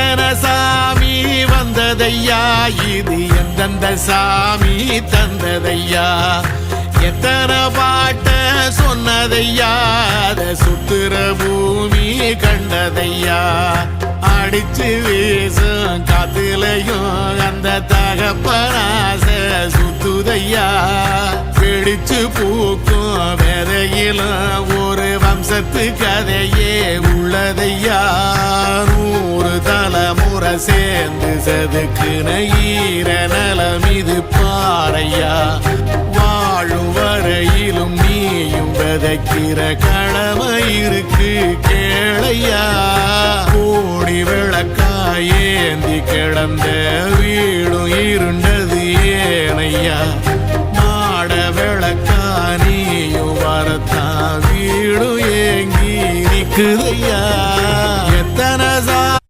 எத்தனை சாமி வந்ததையா, இது எந்தெந்த சாமி தந்ததையா, எத்தனை பாட்ட சொன்னதையா, அத சுத்துற பூமி கண்டதையா, அடிச்சு வீசும் காத்துலையும் அந்த தகப்பனாச சுத்துதையா, பிடிச்சு பூக்கும் விதையிலும் ஒரு வம்சத்து கதையே உள்ளதையா, 100 தலைமுறை சேர்ந்து செதுக்குன ஈர நலம் இது பாறையா, வாழும் வரையிலும் நீயும் விதைக்கிற கடமை இருக்கு கேளையா, கோடி விளக்காயேந்தி கிடந்த வீடும் இருண்டது ஏனையா, மாட விளக்கா நீயும் வரத்தான் வீடும் ஏங்கி நிக்குதையா.